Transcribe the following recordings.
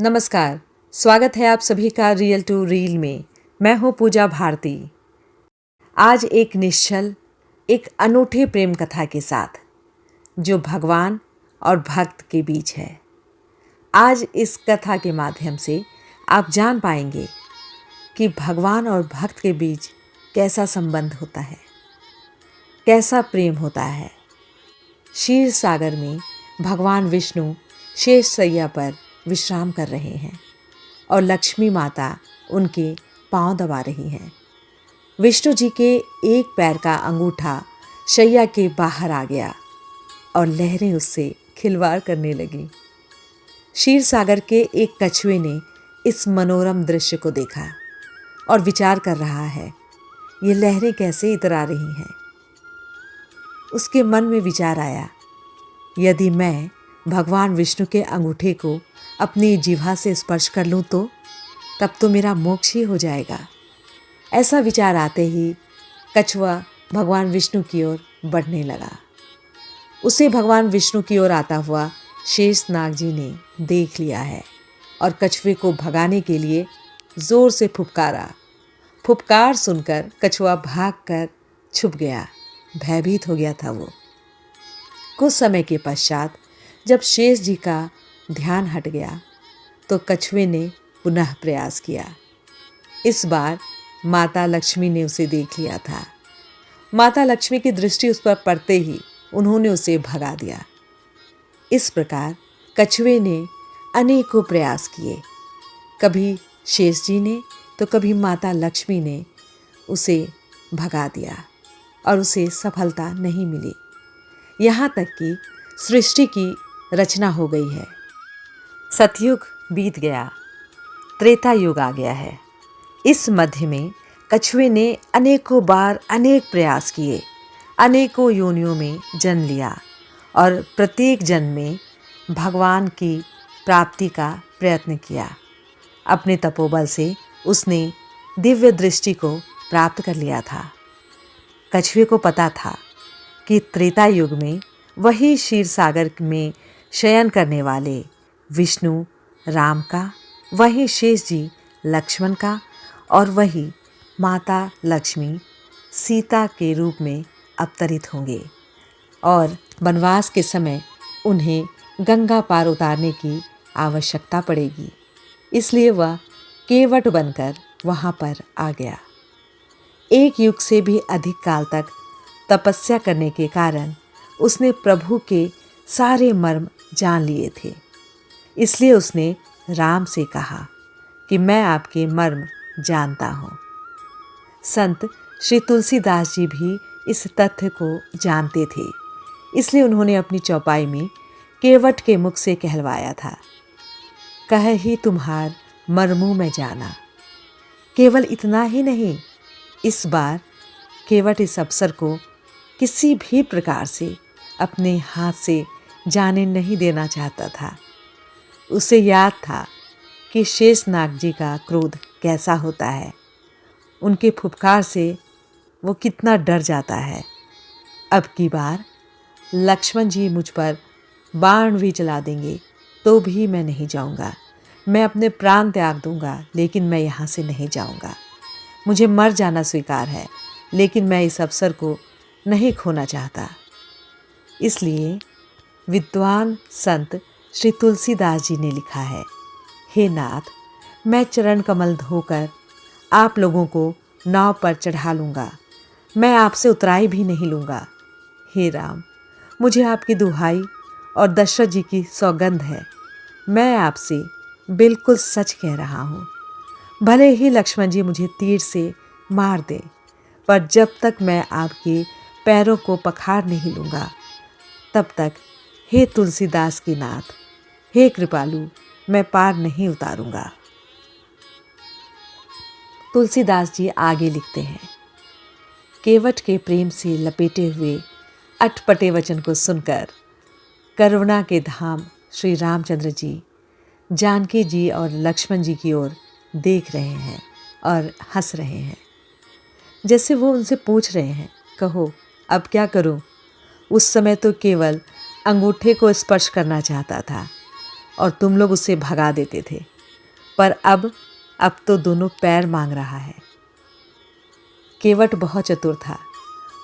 नमस्कार। स्वागत है आप सभी का रियल टू रील में। मैं हूँ पूजा भारती। आज एक निश्चल, एक अनूठे प्रेम कथा के साथ जो भगवान और भक्त के बीच है। आज इस कथा के माध्यम से आप जान पाएंगे कि भगवान और भक्त के बीच कैसा संबंध होता है, कैसा प्रेम होता है। क्षीर सागर में भगवान विष्णु शेष शैया पर विश्राम कर रहे हैं और लक्ष्मी माता उनके पांव दबा रही हैं। विष्णु जी के एक पैर का अंगूठा शैया के बाहर आ गया और लहरें उससे खिलवाड़ करने लगीं। क्षीर सागर के एक कछुए ने इस मनोरम दृश्य को देखा और विचार कर रहा है, ये लहरें कैसे इतरा रही हैं। उसके मन में विचार आया, यदि मैं भगवान विष्णु के अंगूठे को अपनी जिह्वा से स्पर्श कर लूं तो तब तो मेरा मोक्ष ही हो जाएगा। ऐसा विचार आते ही कछुआ भगवान विष्णु की ओर बढ़ने लगा। उसे भगवान विष्णु की ओर आता हुआ शेषनाग जी ने देख लिया है और कछुए को भगाने के लिए जोर से फुफकारा। फुफकार सुनकर कछुआ भागकर छुप गया। भयभीत हो गया था वो। कुछ समय के पश्चात जब शेष जी का ध्यान हट गया तो कछुए ने पुनः प्रयास किया। इस बार माता लक्ष्मी ने उसे देख लिया था। माता लक्ष्मी की दृष्टि उस पर पड़ते ही उन्होंने उसे भगा दिया। इस प्रकार कछुए ने अनेकों प्रयास किए। कभी शेष जी ने तो कभी माता लक्ष्मी ने उसे भगा दिया और उसे सफलता नहीं मिली। यहाँ तक कि सृष्टि की रचना हो गई है। सतयुग बीत गया, त्रेता युग आ गया है। इस मध्य में कछुए ने अनेकों बार अनेक प्रयास किए, अनेकों योनियों में जन्म लिया और प्रत्येक जन्म में भगवान की प्राप्ति का प्रयत्न किया। अपने तपोबल से उसने दिव्य दृष्टि को प्राप्त कर लिया था। कछुए को पता था कि त्रेता युग में वही क्षीर सागर में शयन करने वाले विष्णु राम का, वही शेष जी लक्ष्मण का और वही माता लक्ष्मी सीता के रूप में अवतरित होंगे और वनवास के समय उन्हें गंगा पार उतारने की आवश्यकता पड़ेगी। इसलिए वह केवट बनकर वहाँ पर आ गया। एक युग से भी अधिक काल तक तपस्या करने के कारण उसने प्रभु के सारे मर्म जान लिए थे। इसलिए उसने राम से कहा कि मैं आपके मर्म जानता हूँ। संत श्री तुलसीदास जी भी इस तथ्य को जानते थे। इसलिए उन्होंने अपनी चौपाई में केवट के मुख से कहलवाया था, कह ही तुम्हार मर्मू में जाना। केवल इतना ही नहीं, इस बार केवट इस अवसर को किसी भी प्रकार से अपने हाथ से जाने नहीं देना चाहता था। उसे याद था कि शेषनाग जी का क्रोध कैसा होता है। उनके फुफकार से वो कितना डर जाता है। अब की बार लक्ष्मण जी मुझ पर बाण भी चला देंगे तो भी मैं नहीं जाऊंगा। मैं अपने प्राण त्याग दूंगा, लेकिन मैं यहाँ से नहीं जाऊंगा। मुझे मर जाना स्वीकार है, लेकिन मैं इस अवसर को नहीं खोना चाहता। इसलिए विद्वान संत श्री तुलसीदास जी ने लिखा है, हे नाथ, मैं चरण कमल धोकर आप लोगों को नाव पर चढ़ा लूँगा। मैं आपसे उतराई भी नहीं लूँगा। हे राम, मुझे आपकी दुहाई और दशरथ जी की सौगंध है। मैं आपसे बिल्कुल सच कह रहा हूँ। भले ही लक्ष्मण जी मुझे तीर से मार दें, पर जब तक मैं आपके पैरों को पखार नहीं लूँगा, तब तक हे तुलसीदास के नाथ, हे कृपालु, मैं पार नहीं उतारूंगा। तुलसीदास जी आगे लिखते हैं, केवट के प्रेम से लपेटे हुए अटपटे वचन को सुनकर करुणा के धाम श्री रामचंद्र जी जानकी जी और लक्ष्मण जी की ओर देख रहे हैं और हंस रहे हैं। जैसे वो उनसे पूछ रहे हैं, कहो अब क्या करूं? उस समय तो केवल अंगूठे को स्पर्श करना चाहता था और तुम लोग उसे भगा देते थे, पर अब तो दोनों पैर मांग रहा है। केवट बहुत चतुर था।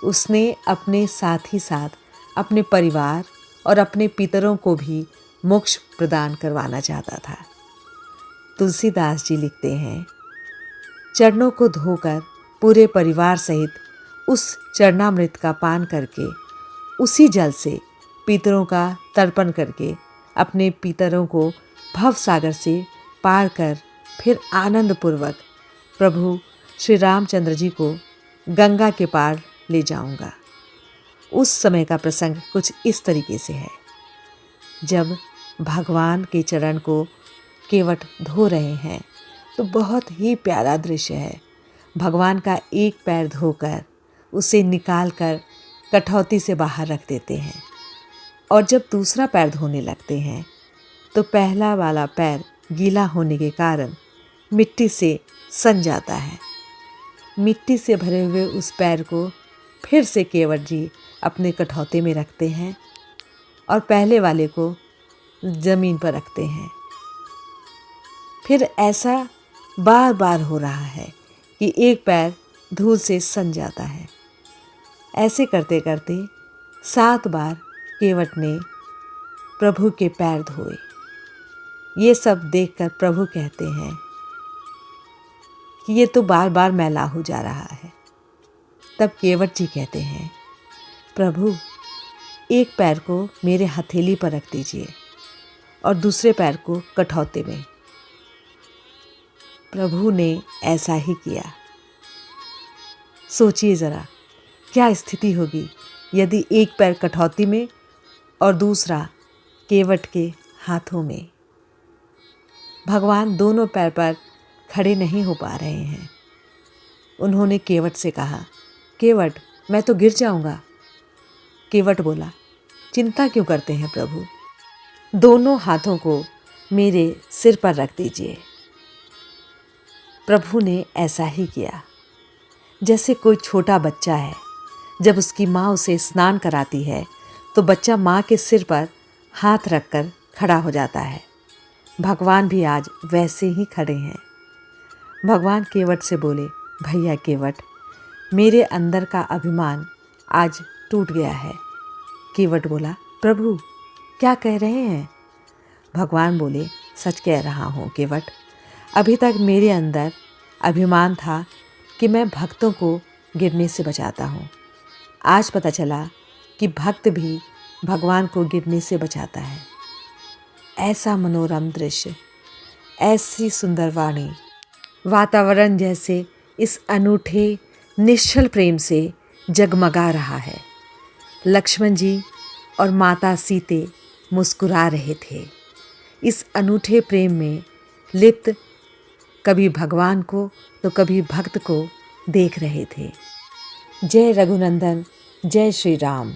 उसने अपने साथ ही साथ अपने परिवार और अपने पितरों को भी मोक्ष प्रदान करवाना चाहता था। तुलसीदास जी लिखते हैं, चरणों को धोकर पूरे परिवार सहित उस चरणामृत का पान करके, उसी जल से पितरों का तर्पण करके अपने पितरों को भव सागर से पार कर फिर आनंद पूर्वक प्रभु श्री रामचंद्र जी को गंगा के पार ले जाऊंगा। उस समय का प्रसंग कुछ इस तरीके से है। जब भगवान के चरण को केवट धो रहे हैं तो बहुत ही प्यारा दृश्य है। भगवान का एक पैर धोकर उसे निकाल कर कठौती से बाहर रख देते हैं, और जब दूसरा पैर धोने लगते हैं तो पहला वाला पैर गीला होने के कारण मिट्टी से सन जाता है। मिट्टी से भरे हुए उस पैर को फिर से केवट जी अपने कठौते में रखते हैं और पहले वाले को ज़मीन पर रखते हैं। फिर ऐसा बार बार हो रहा है कि एक पैर धूल से सन जाता है। ऐसे करते करते 7 बार केवट ने प्रभु के पैर धोए। ये सब देखकर प्रभु कहते हैं कि ये तो बार बार मैला हो जा रहा है। तब केवट जी कहते हैं, प्रभु एक पैर को मेरे हथेली पर रख दीजिए और दूसरे पैर को कठौते में। प्रभु ने ऐसा ही किया। सोचिए ज़रा, क्या स्थिति होगी यदि एक पैर कठौती में और दूसरा केवट के हाथों में। भगवान दोनों पैर पर खड़े नहीं हो पा रहे हैं। उन्होंने केवट से कहा, केवट मैं तो गिर जाऊंगा। केवट बोला, चिंता क्यों करते हैं प्रभु, दोनों हाथों को मेरे सिर पर रख दीजिए। प्रभु ने ऐसा ही किया। जैसे कोई छोटा बच्चा है, जब उसकी माँ उसे स्नान कराती है तो बच्चा माँ के सिर पर हाथ रखकर खड़ा हो जाता है। भगवान भी आज वैसे ही खड़े हैं। भगवान केवट से बोले, भैया केवट, मेरे अंदर का अभिमान आज टूट गया है। केवट बोला, प्रभु क्या कह रहे हैं? भगवान बोले, सच कह रहा हूँ केवट, अभी तक मेरे अंदर अभिमान था कि मैं भक्तों को गिरने से बचाता हूँ। आज पता चला कि भक्त भी भगवान को गिरने से बचाता है। ऐसा मनोरम दृश्य, ऐसी सुंदर वाणी, वातावरण जैसे इस अनूठे निश्चल प्रेम से जगमगा रहा है। लक्ष्मण जी और माता सीते मुस्कुरा रहे थे। इस अनूठे प्रेम में लिप्त कभी भगवान को तो कभी भक्त को देख रहे थे। जय रघुनंदन, जय श्री राम।